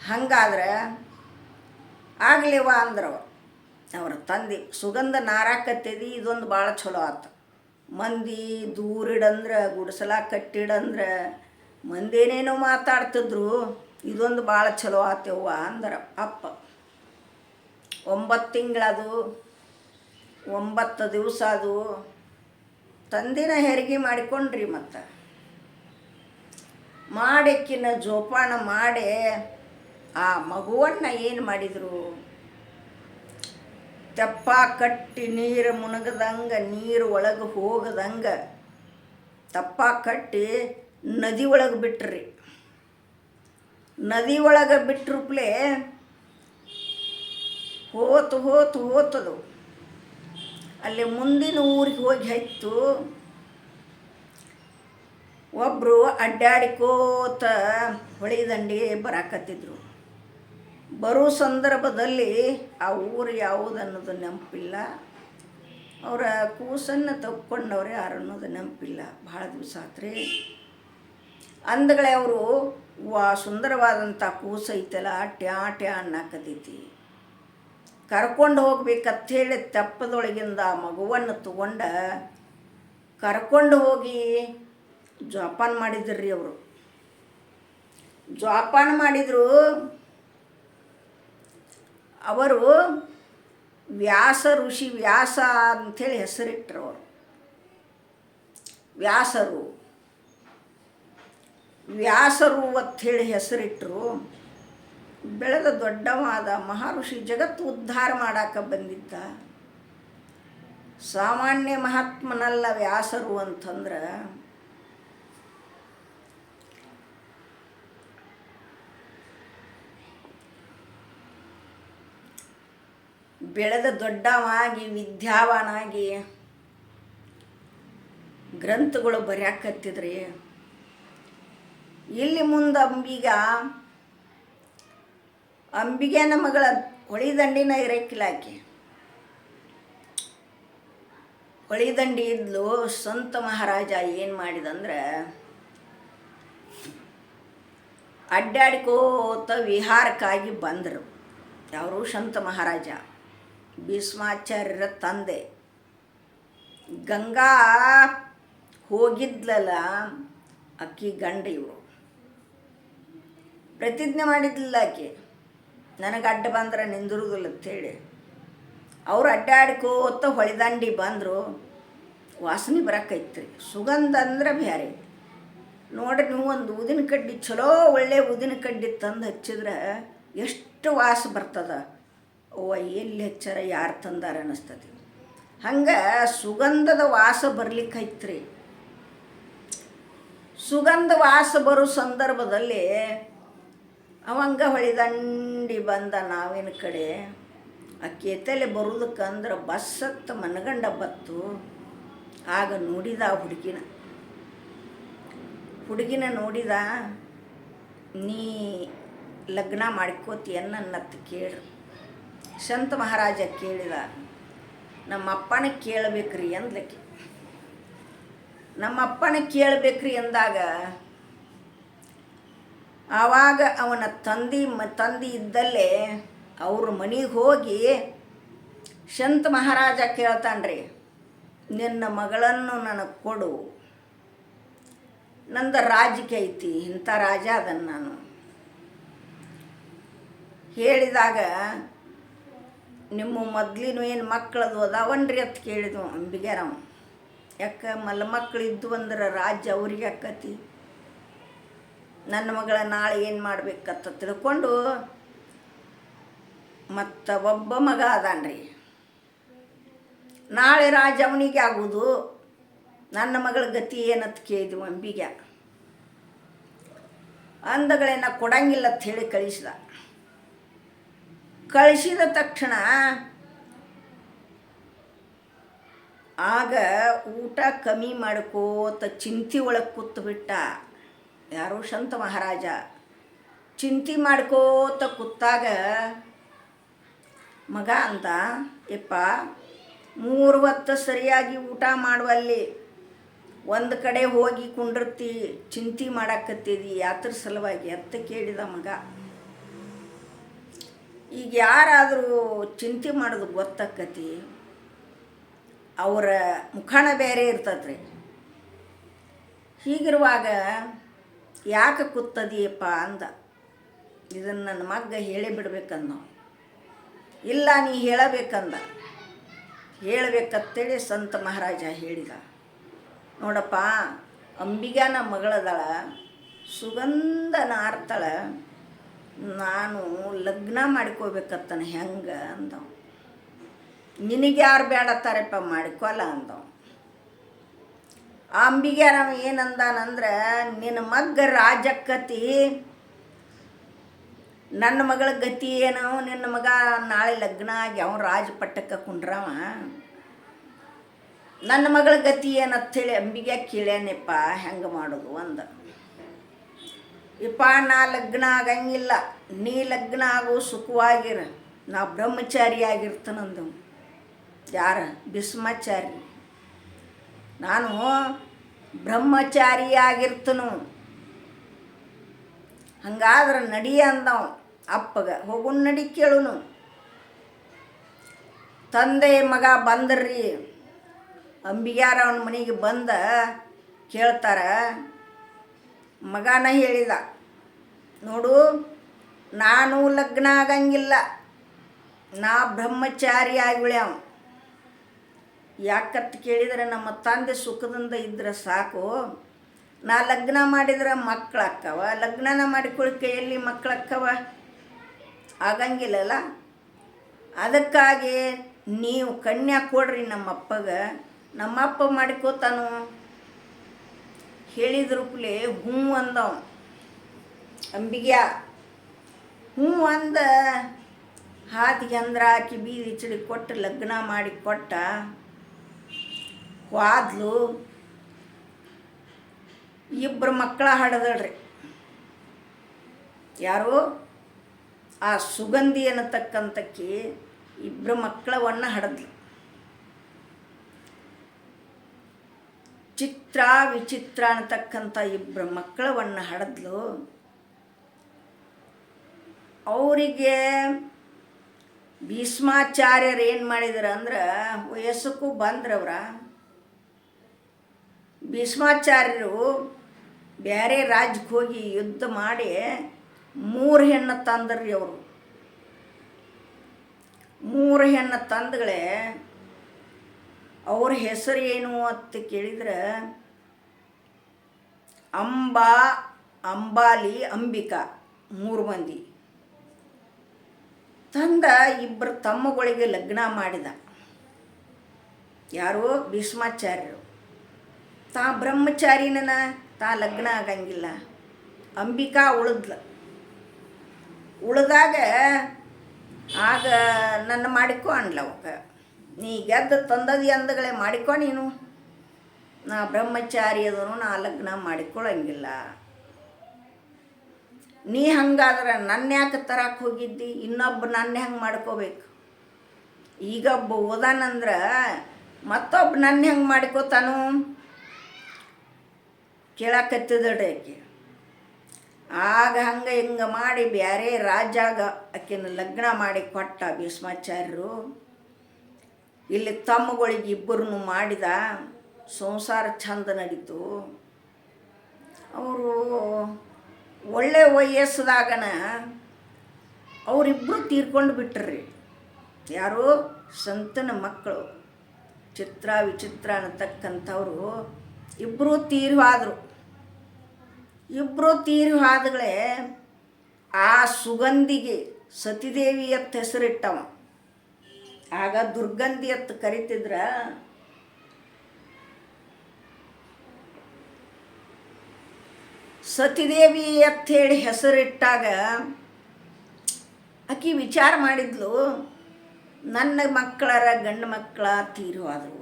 ಹಂಗಾದ್ರೆ ಆಗಲಿವ ಅಂದ್ರವ ಅವ್ರ ತಂದೆ. ಸುಗಂಧ ನಾರಾಕತ್ತಿದಿ, ಇದೊಂದು ಭಾಳ ಚಲೋ ಆತು. ಮಂದಿ ದೂರಿಡಂದ್ರೆ ಗುಡಿಸಲ ಕಟ್ಟಿಡಂದ್ರೆ ಮಂದೇನೇನೋ ಮಾತಾಡ್ತಿದ್ರು, ಇದೊಂದು ಭಾಳ ಚಲೋ ಆತವ್ವ ಅಂದ್ರ ಅಪ್ಪ. 9 ತಿಂಗಳದು, 9 ದಿವಸ ಅದು ತಂದಿನ ಹೆರಿಗೆ ಮಾಡಿಕೊಂಡ್ರಿ. ಮತ್ತು ಮಾಡಿಕ್ಕಿನ ಜೋಪಾನ ಮಾಡಿ ಆ ಮಗುವನ್ನು ಏನು ಮಾಡಿದರು, ತೆಪ್ಪ ಕಟ್ಟಿ ನೀರು ಮುಣಗದಂಗೆ, ನೀರು ಒಳಗೆ ಹೋಗದಂಗೆ ತೆಪ್ಪ ಕಟ್ಟಿ ನದಿ ಒಳಗೆ ಬಿಟ್ರಿ. ನದಿ ಒಳಗೆ ಬಿಟ್ರುಪ್ಲೆ ಹೋತದು. ಅಲ್ಲಿ ಮುಂದಿನ ಊರಿಗೆ ಹೋಗಿ ಹೈತು. ಒಬ್ಬರು ಅಡ್ಡಾಡಿಕೋತ ಹೊಳಿ ದಂಡಿಗೆ ಬರಾಕತ್ತಿದ್ರು. ಬರೋ ಸಂದರ್ಭದಲ್ಲಿ ಆ ಊರು ಯಾವುದು ಅನ್ನೋದು ನೆನಪಿಲ್ಲ, ಅವರ ಕೂಸನ್ನು ತಕ್ಕೊಂಡವ್ರೆ ಯಾರು ಅನ್ನೋದು ನೆನಪಿಲ್ಲ. ಭಾಳ ದಿವಸ ಆತ್ರಿ. ಅಂದಗಳೇ ಅವರು ಸುಂದರವಾದಂಥ ಕೂಸು ಐತಲ್ಲ, ಟ್ಯಾ ಅನ್ನಕತ್ತೈತಿ. ಕರ್ಕೊಂಡು ಹೋಗ್ಬೇಕಂಥೇಳಿ ತೆಪ್ಪದೊಳಗಿಂದ ಮಗುವನ್ನು ತಗೊಂಡ ಕರ್ಕೊಂಡು ಹೋಗಿ ಜೋಪಾನ ಮಾಡಿದ್ರಿ. ಅವರು ಜೋಪಾನ ಮಾಡಿದರು. ಅವರು ವ್ಯಾಸ ಋಷಿ, ವ್ಯಾಸ ಅಂಥೇಳಿ ಹೆಸರಿಟ್ಟರು. ಅವರು ವ್ಯಾಸರು ಅಂಥೇಳಿ ಹೆಸರಿಟ್ಟರು. ಬೆಳೆದ ದೊಡ್ಡವಾದ ಮಹರ್ಷಿ, ಜಗತ್ತು ಉದ್ಧಾರ ಮಾಡಾಕ ಬಂದಿದ್ದ. ಸಾಮಾನ್ಯ ಮಹಾತ್ಮನಲ್ಲ ವ್ಯಾಸರು ಅಂತಂದ್ರೆ. ಬೆಳೆದ ದೊಡ್ಡವಾಗಿ ವಿದ್ಯಾವಾನಾಗಿ ಗ್ರಂಥಗಳು ಬರೆಯಾಕತ್ತಿದ್ರಿ. ಇಲ್ಲಿ ಮುಂದೆ ಅಂಬಿಗನ ಮಗಳ ಹೊಳಿದಂಡಿನ ಇರಕ್ಕಿಲ್ಲ. ಆಕೆ ಹೊಳಿದಂಡಿ ಇದ್ಲು. ಸಂತ ಮಹಾರಾಜ ಏನು ಮಾಡಿದಂದ್ರೆ, ಅಡ್ಡಾಡ್ಕೋತ ವಿಹಾರಕ್ಕಾಗಿ ಬಂದರು. ಅವರು ಸಂತ ಮಹಾರಾಜ, ಭೀಷ್ಮಾಚಾರ್ಯರ ತಂದೆ. ಗಂಗಾ ಹೋಗಿದ್ಲಲ್ಲ, ಅಕ್ಕಿ ಗಂಡ ಇವರು. ಪ್ರತಿಜ್ಞೆ ಮಾಡಿದ್ಲಿಲ್ಲ ಆಕೆ, ನನಗೆ ಅಡ್ಡ ಬಂದ್ರೆ ನಿಂದಿರುವುದಿಲ್ಲ ಅಂಥೇಳಿ. ಅವರು ಅಡ್ಡಾಡ್ಕೋತ ಹೊಳಿದಂಡಿ ಬಂದರು. ವಾಸನೆ ಬರಕೈತ್ರಿ. ಸುಗಂಧ ಅಂದ್ರೆ ಬೇರೆ ನೋಡ್ರಿ. ನೀವು ಒಂದು ಊದಿನ ಕಡ್ಡಿ, ಚಲೋ ಒಳ್ಳೆ ಊದಿನ ಕಡ್ಡಿ ತಂದು ಹಚ್ಚಿದ್ರೆ ಎಷ್ಟು ವಾಸ ಬರ್ತದ. ಅವ್ವ ಎಲ್ಲಿ ಹಚ್ಚಾರ, ಯಾರು ತಂದಾರ ಅನ್ನಿಸ್ತದೆ. ಹಂಗೆ ಸುಗಂಧದ ವಾಸ ಬರ್ಲಿಕ್ಕೈತ್ರಿ. ಸುಗಂಧ ವಾಸ ಬರೋ ಸಂದರ್ಭದಲ್ಲಿ ಅವಂಗ ಹೊಳಿದಂಡಿ ಬಂದ ನಾವಿನ ಕಡೆ. ಆ ಕೇತಲೆ ಬರೋದಕ್ಕಂದ್ರೆ ಬಸ್ಸತ್ತ ಮನಗಂಡ ಬತ್ತು. ಆಗ ನೋಡಿದ ಹುಡುಗಿನ ನೋಡಿದ, ನೀ ಲಗ್ನ ಮಾಡ್ಕೋತೀಯನ್ನತ್ತು ಕೇಳ್ರಿ. ಸಂತ ಮಹಾರಾಜ ಕೇಳಿದ, ನಮ್ಮ ಅಪ್ಪನ ಕೇಳಬೇಕ್ರಿ ಅಂದ್ಲಕ್ಕೆ. ನಮ್ಮ ಅಪ್ಪನ ಕೇಳಬೇಕ್ರಿ ಅಂದಾಗ ಆವಾಗ ಅವನ ತಂದೆ ಇದ್ದಲ್ಲೇ ಅವ್ರ ಮನೆಗೆ ಹೋಗಿ ಸಂತ ಮಹಾರಾಜ ಕೇಳ್ತಾನ್ರಿ, ನಿನ್ನ ಮಗಳನ್ನು ನನಗೆ ಕೊಡು, ನಂದು ರಾಜಕೀಯ ಐತಿ, ಇಂಥ ರಾಜ ಅದನ್ನು ನಾನು ಹೇಳಿದಾಗ, ನಿಮ್ಮ ಮೊದಲಿನ ಏನು ಮಕ್ಕಳದು ಅದಾವನ್ರಿ ಅಂತ ಕೇಳಿದ್ವು ಅಂಬಿಗ್ಯಾರವ. ಯಾಕೆ ಮಕ್ಕಳು ಇದ್ದು ಅಂದ್ರೆ ರಾಜ್ಯ ಅವ್ರಿಗೆ ಆಕತಿ. ನನ್ನ ಮಗಳ ನಾಳೆ ಏನು ಮಾಡ್ಬೇಕಂತ ತಿಳ್ಕೊಂಡು ಮತ್ತು ಒಬ್ಬ ಮಗ ಅದಾನ್ರಿ, ನಾಳೆ ರಾಜ ಅವನಿಗೆ ಆಗೋದು, ನನ್ನ ಮಗಳ ಗತಿ ಏನಂತ ಕೇಳಿದ್ವು ಅಂಬಿಗೆ. ಅಂದಗಳೇನ ಕೊಡಂಗಿಲ್ಲ ಅಂತ ಹೇಳಿ ಕಳಿಸಿದ ತಕ್ಷಣ ಆಗ ಊಟ ಕಮ್ಮಿ ಮಾಡ್ಕೋತ ಚಿಂತೆ ಒಳಗೆ ಕೂತ್ಬಿಟ್ಟ. ಯಾರೋ ಸಂತ ಮಹಾರಾಜ ಚಿಂತೆ ಮಾಡ್ಕೋತ ಕೂತಾಗ ಮಗ ಅಂತ, ಯಪ್ಪ 3 ಹೊತ್ತು ಸರಿಯಾಗಿ ಊಟ ಮಾಡುವಲ್ಲಿ ಒಂದು ಕಡೆ ಹೋಗಿ ಕುಂಡಿರ್ತಿ, ಚಿಂತೆ ಮಾಡಾಕತ್ತಿದಿ ಯಾತ್ರ ಸಲುವಾಗಿ ಅಂತ ಕೇಳಿದ ಮಗ. ಈಗ ಯಾರಾದರೂ ಚಿಂತೆ ಮಾಡೋದು ಗೊತ್ತಾಕತಿ, ಅವರ ಮುಖಾಣ ಬೇರೆ ಇರ್ತದ್ರಿ. ಹೀಗಿರುವಾಗ ಯಾಕೆ ಕೂತದಿಯಪ್ಪ ಅಂದ. ಇದನ್ನು ನನ್ನ ಮಗ ಹೇಳಿ ಬಿಡ್ಬೇಕಂದ. ಇಲ್ಲ, ನೀ ಹೇಳಬೇಕಂದ. ಹೇಳಬೇಕಂತೇಳಿ ಸಂತ ಮಹಾರಾಜ ಹೇಳಿದ, ನೋಡಪ್ಪ, ಅಂಬಿಗಾನ ಮಗಳದಾಳ, ಸುಗಂಧ ನಾರ್ತಾಳ, ನಾನು ಲಗ್ನ ಮಾಡ್ಕೋಬೇಕತ್ತನ ಹೆಂಗೆ ಅಂದವ. ನಿನಗೆ ಯಾರು ಬೇಡತ್ತಾರಪ್ಪ, ಮಾಡ್ಕೊಲ್ಲ ಅಂದವ. ಆ ಅಂಬಿಗ್ಯಾರ ಏನಂದಾನಂದ್ರೆ, ನಿನ್ನ ಮಗ್ಗ ರಾಜಕ್ಕತಿ, ನನ್ನ ಮಗಳ ಗತಿ ಏನೋ, ನಿನ್ನ ಮಗ ನಾಳೆ ಲಗ್ನ ಆಗಿ ಅವನು ರಾಜಪಟ್ಟಕ್ಕೆ ಕುಂಡ್ರವ, ನನ್ನ ಮಗಳ ಗತಿ ಏನಂಥೇಳಿ ಅಂಬಿಗೆ ಕೇಳ್ಯಾನಪ್ಪ, ಹೆಂಗೆ ಮಾಡೋದು ಅಂದ. ಇಪ್ಪ, ನಾ ಲಗ್ನ ಆಗಂಗಿಲ್ಲ, ನೀ ಲಗ್ನ ಆಗೋ ಸುಖವಾಗಿರ, ನಾ ಬ್ರಹ್ಮಚಾರಿ ಆಗಿರ್ತಾನಂದವು. ಯಾರ? ಭೀಷ್ಮಾಚಾರಿ. ನಾನು ಬ್ರಹ್ಮಚಾರಿ ಆಗಿರ್ತನು, ಹಂಗಾದ್ರೆ ನಡಿ ಅಂದವ ಅಪ್ಪಗ. ಹೋಗುನ್ ನಡಿ ಕೇಳುನು. ತಂದೆ ಮಗ ಬಂದ್ರಿ, ಅಂಬಿಗ್ಯಾರ ಅವನ ಮನೆಗೆ ಬಂದ ಕೇಳ್ತಾರ. ಮಗನ ಹೇಳಿದ, ನೋಡು, ನಾನು ಲಗ್ನ ಆಗಂಗಿಲ್ಲ, ನಾ ಬ್ರಹ್ಮಚಾರಿ ಆಗಿಳ್ಯಾವ. ಯಾಕತ್ ಕೇಳಿದರೆ, ನಮ್ಮ ತಂದೆ ಸುಖದಿಂದ ಇದ್ರೆ ಸಾಕು, ನಾ ಲಗ್ನ ಮಾಡಿದ್ರೆ ಮಕ್ಕಳಕ್ಕವ, ಲಗ್ನನ ಮಾಡಿಕೊಳಕ್ಕೆ ಎಲ್ಲಿ ಮಕ್ಕಳಕ್ಕವ, ಆಗಂಗಿಲ್ಲಲ್ಲ. ಅದಕ್ಕಾಗಿ ನೀವು ಕನ್ಯಾ ಕೊಡ್ರಿ ನಮ್ಮಪ್ಪಗೆ, ನಮ್ಮಪ್ಪ ಮಾಡಿಕೋತಾನು. ಹೇಳಿದ್ರುಪ್ಲೆ ಹ್ಞೂ ಅಂದವ ಅಂಬಿಗ್ಯಾ. ಹ್ಞೂ ಅಂದ ಹಾದಿಗೆ ಅಂದ್ರ ಆಕಿ ಬೀದಿ ಚಳಿ ಕೊಟ್ಟು ಲಗ್ನ ಮಾಡಿ ಕೊಟ್ಟ. ಹೋದ್ಲು, 2 ಮಕ್ಕಳ ಹಡದಳ್ರಿ. ಯಾರು? ಆ ಸುಗಂಧಿ ಅನ್ನತಕ್ಕಂಥಕ್ಕಿ 2 ಮಕ್ಕಳವನ್ನು ಹಡದ್ಲು. ಚಿತ್ರ ವಿಚಿತ್ರ ಅನ್ನತಕ್ಕಂಥ 2 ಮಕ್ಕಳವನ್ನು ಹಡದ್ಲು. ಅವರಿಗೆ ಭೀಷ್ಮಾಚಾರ್ಯರು ಏನು ಮಾಡಿದ್ರು ಅಂದ್ರೆ, ವಯಸ್ಸಕ್ಕೂ ಬಂದ್ರವ್ರ. ಭೀಷ್ಮಾಚಾರ್ಯರು ಬೇರೆ ರಾಜ್ಯಕ್ಕೆ ಹೋಗಿ ಯುದ್ಧ ಮಾಡಿ 3 ಹೆಣ್ಣು ತಂದ್ರಿ. ಅವರು 3 ಹೆಣ್ಣು ತಂದಗಳೇ ಅವ್ರ ಹೆಸರು ಏನು ಅಂತ ಕೇಳಿದ್ರೆ, ಅಂಬಾ, ಅಂಬಾಲಿ, ಅಂಬಿಕಾ 3 ಮಂದಿ ತಂದ. 2 ತಮ್ಮಗಳಿಗೆ ಲಗ್ನ ಮಾಡಿದ. ಯಾರು? ಭೀಷ್ಮಾಚಾರ್ಯರು. ತಾ ಬ್ರಹ್ಮಚಾರಿನ, ತಾ ಲಗ್ನ ಆಗಂಗಿಲ್ಲ. ಅಂಬಿಕಾ ಉಳಿದ್ಲ. ಉಳಿದಾಗ ಆಗ ನನ್ನ ಮಾಡಿಕೊ ಅನ್ಲ ಅವಾಗ, ನೀ ಗೆದ್ದು ತಂದದಿ ಅಂದಗಳೇ ಮಾಡಿಕೊ ನೀನು, ನಾ ಬ್ರಹ್ಮಚಾರಿ ಅದನು, ನಾ ಲಗ್ನ ಮಾಡಿಕೊಳ್ಳಂಗಿಲ್ಲ. ನೀ ಹಂಗಾದ್ರೆ ನನ್ನ ಯಾಕೆ ತರಕ್ಕೆ ಹೋಗಿದ್ದಿ, ಇನ್ನೊಬ್ಬ ನನ್ನ ಹೆಂಗೆ ಮಾಡ್ಕೋಬೇಕು. ಈಗ ಒಬ್ಬ ಓದಾನಂದ್ರೆ ಮತ್ತೊಬ್ಬ ನನ್ನ ಹೆಂಗೆ ಮಾಡ್ಕೋತಾನು ಕೇಳಕತ್ತಿದಳ್ರಿ ಆಕೆ. ಆಗ ಹಂಗೆ ಹಿಂಗೆ ಮಾಡಿ ಬೇರೆ ರಾಜಾಗ ಆಕೆನ ಲಗ್ನ ಮಾಡಿ ಕೊಟ್ಟ ಭೀಷ್ಮಾಚಾರ್ಯರು. ಇಲ್ಲಿ ತಮ್ಮಗಳಿಗೆ ಇಬ್ಬರನ್ನು ಮಾಡಿದ, ಸಂಸಾರ ಚಂದ ನಡೀತು. ಅವರು ಒಳ್ಳೆ ವಯಸ್ಸದಾಗನ ಅವರಿಬ್ಬರು ತೀರ್ಕೊಂಡು ಬಿಟ್ರಿ. ಯಾರು? ಸಂತನ ಮಕ್ಕಳು ಚಿತ್ರ ವಿಚಿತ್ರ ಅನ್ನತಕ್ಕಂಥವ್ರು ಇಬ್ಬರು ತೀರ್ವಾದರು. ಇಬ್ಬರು ತೀರ್ವಾದಗಳೇ ಆ ಸುಗಂಧಿಗೆ ಸತಿದೇವಿ ಅತ್ತ ಹೆಸರಿಟ್ಟವ. ಆಗ ದುರ್ಗಂಧಿ ಅತ್ತ ಕರಿತಿದ್ರ. ಸತಿದೇವಿ ಅತ್ತೇಳಿ ಹೆಸರಿಟ್ಟಾಗ ಆಕಿ ವಿಚಾರ ಮಾಡಿದ್ಲು, ನನ್ನ ಮಕ್ಕಳರ ಗಂಡು ಮಕ್ಕಳ ತೀರುವಾದರು,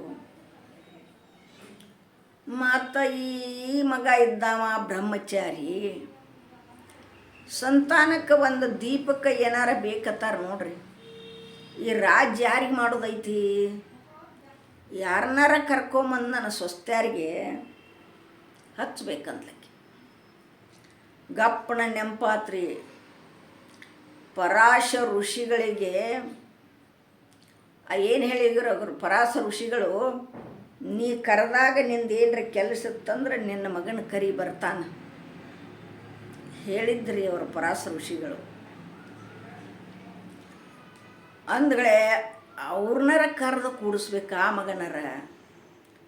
ಮತ್ತು ಈ ಮಗ ಇದ್ದವ ಬ್ರಹ್ಮಚಾರಿ, ಸಂತಾನಕ್ಕೆ ಒಂದು ದೀಪಕ್ಕೆ ಏನಾರ ಬೇಕತ್ತಾರ ನೋಡ್ರಿ. ಈ ರಾಜ್ಯ ಯಾರಿಗೆ ಮಾಡೋದೈತಿ? ಯಾರನ್ನಾರ ಕರ್ಕೊಂಬಂದು ನನ್ನ ಸ್ವಸ್ತ್ಯಾರಿಗೆ ಹಚ್ಬೇಕಂದ್ಲಕ್ಕೆ. ಗಪ್ಪನ ನೆಂಪಾತ್ರಿ ಪರಾಶ ಋಷಿಗಳಿಗೆ ಏನು ಹೇಳಿದ್ರು ಅವರು ಪರಾಶ ಋಷಿಗಳು, ನೀ ಕರೆದಾಗ ನಿಂದು ಏನರ ಕೆಲಸ ಇತ್ತಂದ್ರೆ ನಿನ್ನ ಮಗನ ಕರಿ ಬರ್ತಾನೆ ಹೇಳಿದ್ರಿ ಅವರು ಪರಾಶ ಋಷಿಗಳು. ಅಂದ್ಗಳೇ ಅವ್ರನ್ನಾರ ಕರೆದು ಕೂಡಿಸ್ಬೇಕು, ಆ ಮಗನರ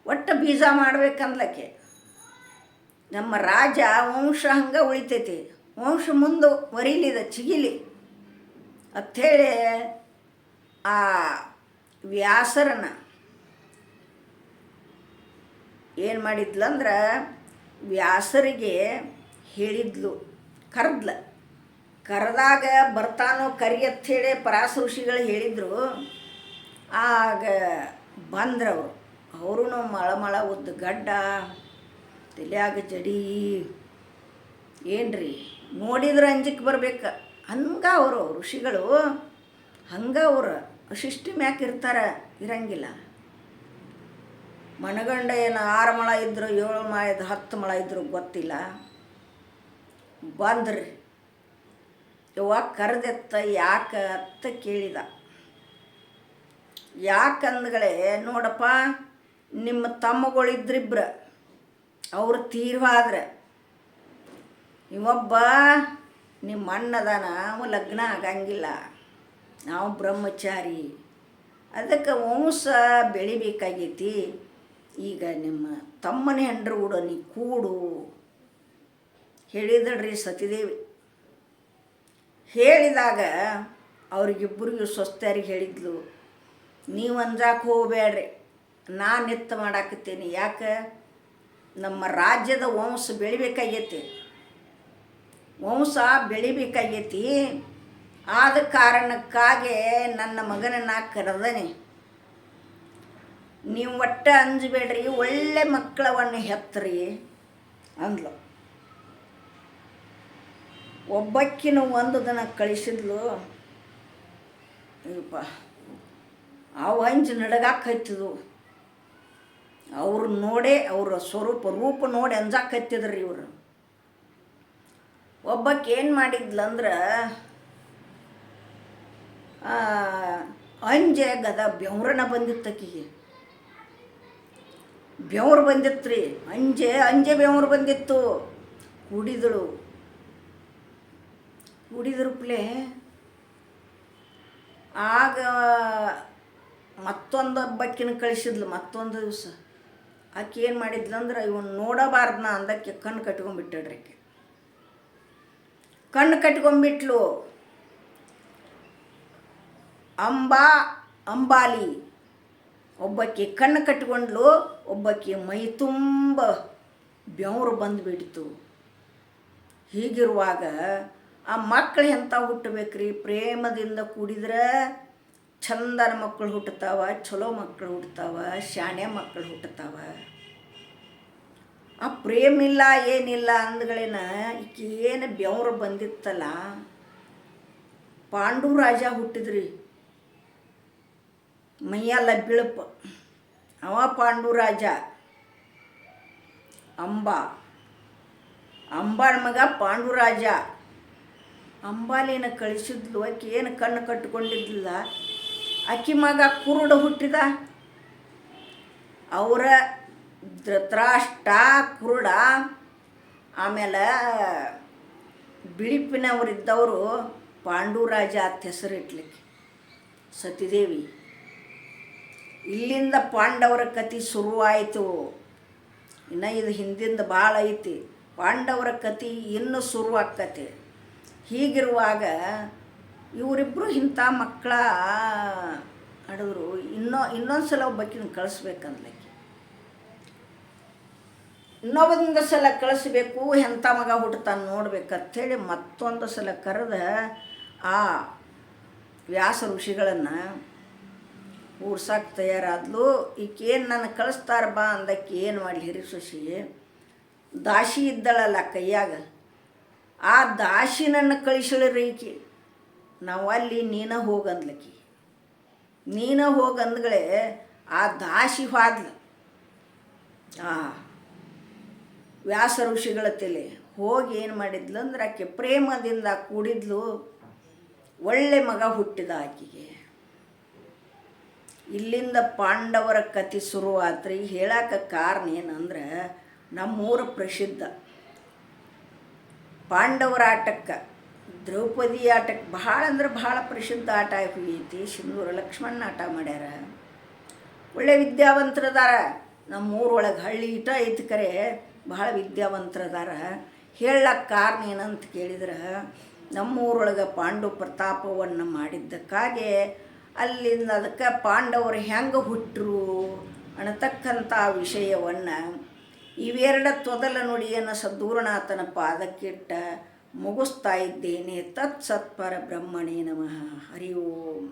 ಒಟ್ಟು ಬೀಜ ಮಾಡ್ಬೇಕಂದ್ಲಕ್ಕೆ. ನಮ್ಮ ರಾಜ ವಂಶ ಹಂಗೆ ಉಳಿತೈತಿ, ವಂಶ ಮುಂದೆ ವರಿಲಿದ ಚಿಗಿಲಿ ಅಂಥೇಳಿ ಆ ವ್ಯಾಸರನ್ನ ಏನು ಮಾಡಿದ್ಲಂದ್ರೆ ವ್ಯಾಸರಿಗೆ ಹೇಳಿದ್ಲು, ಕರೆದಾಗ ಬರ್ತಾನೋ ಕರಿ ಅಂಥೇಳಿ ಪರಾಶ ಋಷಿಗಳು ಹೇಳಿದರು. ಆಗ ಬಂದ್ರವರು, ಅವರು ಮಳಮಳ ಉದ್ದ ಗಡ್ಡ, ತಲೆಯಾಗ ಜಡಿ, ಏನ್ರಿ ನೋಡಿದ್ರೆ ಅಂಜಿಕೆ ಬರ್ಬೇಕು ಹಂಗೆ ಅವರು ಋಷಿಗಳು. ಹಂಗೆ ಅವರು ಶಿಷ್ಟಿ ಮ್ಯಾಕೆ ಇರ್ತಾರೆ, ಇರಂಗಿಲ್ಲ. ಮನಗಂಡ ಏನು 6 ಮೊಳ ಇದ್ರು 7 ಮೊಳ ಇದ್ದು 10 ಮೊಳ ಇದ್ರು ಗೊತ್ತಿಲ್ಲ. ಬಂದ್ರಿ ಯವ್ವ ಕರೆದೆತ್ತ ಯಾಕೆ ಅಂತ ಕೇಳಿದ. ಯಾಕಂದ್ಗಳೇ ನೋಡಪ್ಪ, ನಿಮ್ಮ ತಮ್ಮಗಳಿದ್ರಿಬ್ರು ಅವರು ತೀರ್ವಾದ್ರೆ, ಇವೊಬ್ಬ ನಿಮ್ಮ ಅಣ್ಣದಾನ, ಅವ ಲಗ್ನ ಆಗಂಗಿಲ್ಲ, ನಾವು ಬ್ರಹ್ಮಚಾರಿ, ಅದಕ್ಕೆ ವಂಶ ಬೆಳಿಬೇಕಾಗೈತಿ. ಈಗ ನಿಮ್ಮ ತಮ್ಮನ ಹೆಂಡ್ರ ಕೂಡ ನೀ ಕೂಡು ಹೇಳಿದಳ್ರಿ ಸತಿದೇವಿ. ಹೇಳಿದಾಗ ಅವ್ರಿಗಿಬ್ಬರಿಗೂ ಸ್ವಸ್ಥರಿಗೆ ಹೇಳಿದ್ಲು, ನೀವು ಅಂಜಾಕೆ ಹೋಗಬೇಡ್ರಿ, ನಾನು ನಿತ್ತ ಮಾಡಾಕತ್ತೀನಿ. ಯಾಕೆ? ನಮ್ಮ ರಾಜ್ಯದ ವಂಶ ಬೆಳಿಬೇಕಾಗೈತಿ, ವಂಶ ಬೆಳಿಬೇಕಾಗೈತಿ. ಆದ ಕಾರಣಕ್ಕಾಗಿ ನನ್ನ ಮಗನನ್ನು ಕರೆದನೆ. ನೀವು ಒಟ್ಟ ಅಂಜಬೇಡ್ರಿ, ಒಳ್ಳೆ ಮಕ್ಕಳವನ್ನು ಹೆತ್ತರಿ ಅಂದ್ಲು. ಒಬ್ಬಕ್ಕಿನ ಒಂದು ದಿನ ಕಳಿಸಿದ್ಲು. ಅಯ್ಯಪ್ಪ ಅವು ಅಂಜು ನಡಗಾಕತ್ತಿದ್ವು. ಅವ್ರು ನೋಡೇ ಅವ್ರ ರೂಪ ನೋಡಿ ಅಂಜಾಕತ್ತಿದ್ರಿ ಇವರು. ಒಬ್ಬಕ್ಕೆ ಏನು ಮಾಡಿದ್ಲಂದ್ರೆ ಅಂಜೆ ಗದ ಬೆವ್ರನ ಬಂದಿತ್ತಕ್ಕಿಗೆ, ಬೆವ್ರು ಬಂದಿತ್ತು ರೀ. ಅಂಜೆ ಬೆವ್ರು ಬಂದಿತ್ತು. ಕುಡಿದ್ರುಪ್ಲೆ ಆಗ ಮತ್ತೊಂದು ಹಬ್ಬಕ್ಕಿನ ಕಳಿಸಿದ್ಲು. ಮತ್ತೊಂದು ದಿವಸ ಆಕೆ ಏನು ಮಾಡಿದ್ಲಂದ್ರೆ ಇವನು ನೋಡಬಾರ್ದನ ಅಂದಕ್ಕೆ ಕಣ್ಣು ಕಟ್ಕೊಂಡ್ಬಿಟ್ಟಳ್ರಿ. ಆಕೆ ಕಣ್ಣು ಕಟ್ಕೊಂಡ್ಬಿಟ್ಲು. ಅಂಬಾಲಿ ಒಬ್ಬಕ್ಕೆ ಕಣ್ಣು ಕಟ್ಕೊಂಡ್ಲು, ಒಬ್ಬಕ್ಕೆ ಮೈ ತುಂಬ ಬೆವರು ಬಂದುಬಿಡ್ತು. ಹೀಗಿರುವಾಗ ಆ ಮಕ್ಕಳು ಎಂಥ ಹುಟ್ಟಬೇಕ್ರಿ, ಪ್ರೇಮದಿಂದ ಕೂಡಿದ್ರೆ ಚಂದನ ಮಕ್ಕಳು ಹುಟ್ಟುತ್ತಾವ, ಚಲೋ ಮಕ್ಕಳು ಹುಟ್ಟುತ್ತಾವ, ಶಾಣೆ ಮಕ್ಕಳು ಹುಟ್ಟುತ್ತಾವ. ಆ ಪ್ರೇಮ ಇಲ್ಲ ಏನಿಲ್ಲ ಅಂದ್ಗಳೇನ ಈಕೆ ಏನು ಬೆವರು ಬಂದಿತ್ತಲ್ಲ. ಪಾಂಡು ರಾಜ ಹುಟ್ಟಿದ್ರಿ, ಮೈಯೆಲ್ಲ ಬಿಳುಪು. ಅವ ಪಾಂಡು ರಾಜ. ಅಂಬಾಳ ಮಗ ಪಾಂಡು ರಾಜ. ಅಂಬಾಲಿನ ಕಳಿಸಿದ್ಲು. ಆಕೆ ಏನು ಕಣ್ಣು ಕಟ್ಟಿಕೊಂಡಿದ್ದಿಲ್ಲ. ಆಕೆ ಮಗ ಕುರುಡ ಹುಟ್ಟಿದ. ಅವರ ಧೃತರಾಷ್ಟ್ರ ಕುರುಡ. ಆಮೇಲೆ ಬಿಳಿಪಿನವರಿದ್ದವರು ಪಾಂಡು ರಾಜ ಅಂತ ಹೆಸರಿಟ್ಲಿಕ್ಕೆ ಸತಿದೇವಿ. ಇಲ್ಲಿಂದ ಪಾಂಡವರ ಕತೆ ಶುರುವಾಯಿತು. ಇನ್ನು ಇದು ಹಿಂದಿಂದ ಭಾಳ ಐತಿ. ಪಾಂಡವರ ಕತೆ ಇನ್ನೂ ಶುರುವಾಕ್ಕತಿ. ಹೀಗಿರುವಾಗ ಇವರಿಬ್ಬರು ಇಂಥ ಮಕ್ಕಳ ಹಡಿದ್ರು. ಇನ್ನೊಂದು ಸಲ ಒಬ್ಬಾಕಿನ ಕಳಿಸ್ಬೇಕಂದ್ಲಕ್ಕೆ. ಇನ್ನೊಂದು ಸಲ ಕಳಿಸ್ಬೇಕು, ಎಂಥ ಮಗ ಹುಟ್ಟುತ್ತಾನೆ ನೋಡ್ಬೇಕಂಥೇಳಿ ಮತ್ತೊಂದು ಸಲ ಕರೆದ ಆ ವ್ಯಾಸ ಋಷಿಗಳನ್ನು ಊರ್ಸಕ್ಕೆ ತಯಾರಾದ್ಲು. ಈಕೇನು ನನ್ನ ಕಳಿಸ್ತಾರ ಬಾ ಅಂದಕ್ಕೆ ಏನು ಮಾಡಲಿ ಹಿರಿಸೊಸಿ ದಾಸಿ ಇದ್ದಳಲ್ಲ ಕೈಯಾಗ, ಆ ದಾಸಿನನ್ನು ಕಳಿಸಳ್ರಿ ಈಕೆ. ನಾವು ಅಲ್ಲಿ ನೀನ ಹೋಗಂದ್ಲಕ್ಕಿ. ನೀನ ಹೋಗಂದ್ಗಳೇ ಆ ದಾಸಿ ಹೋದ್ಲು ಆ ವ್ಯಾಸ ಋಷಿಗಳ ತಲೆ ಹೋಗಿ ಏನು ಮಾಡಿದ್ಲು ಅಂದ್ರೆ ಆಕೆ ಪ್ರೇಮದಿಂದ ಕೂಡಿದ್ಲು. ಒಳ್ಳೆ ಮಗ ಹುಟ್ಟಿದ ಆಕೆಗೆ. ಇಲ್ಲಿಂದ ಪಾಂಡವರ ಕತೆ ಶುರುವಾತ್ರಿ. ಹೇಳಕ್ಕೆ ಕಾರಣ ಏನಂದ್ರೆ ನಮ್ಮೂರು ಪ್ರಸಿದ್ಧ ಪಾಂಡವರ ಆಟಕ್ಕೆ, ದ್ರೌಪದಿ ಆಟಕ್ಕೆ ಭಾಳ ಅಂದ್ರೆ ಭಾಳ ಪ್ರಸಿದ್ಧ ಆಟ ಐತಿ. ಸಿಂಧೂರ ಲಕ್ಷ್ಮಣ ಆಟ ಮಾಡ್ಯಾರ. ಒಳ್ಳೆ ವಿದ್ಯಾವಂತರದಾರ. ನಮ್ಮೂರೊಳಗೆ ಹಳ್ಳಿ ಇಟ ಐತಿ ಕರೆ ಭಾಳ ವಿದ್ಯಾವಂತರದಾರ. ಹೇಳಕ್ಕೆ ಕಾರಣ ಏನಂತ ಕೇಳಿದ್ರೆ ನಮ್ಮೂರೊಳಗೆ ಪಾಂಡು ಪ್ರತಾಪವನ್ನು ಮಾಡಿದ್ದಕ್ಕಾಗೆ ಅಲ್ಲಿಂದ ಅದಕ್ಕೆ ಪಾಂಡವರು ಹೆಂಗೆ ಹುಟ್ಟರು ಅನ್ನತಕ್ಕಂಥ ವಿಷಯವನ್ನು ಇವೆರಡ ತೊದಲ ನುಡಿಯನ್ನು ಸದ್ಗುರುನಾಥನ ಪಾದಕ್ಕಿಟ್ಟ ಮುಗಿಸ್ತಾ ಇದ್ದೇನೆ. ತತ್ಸತ್ಪರ ಬ್ರಹ್ಮಣೇ ನಮಃ. ಹರಿ ಓಂ.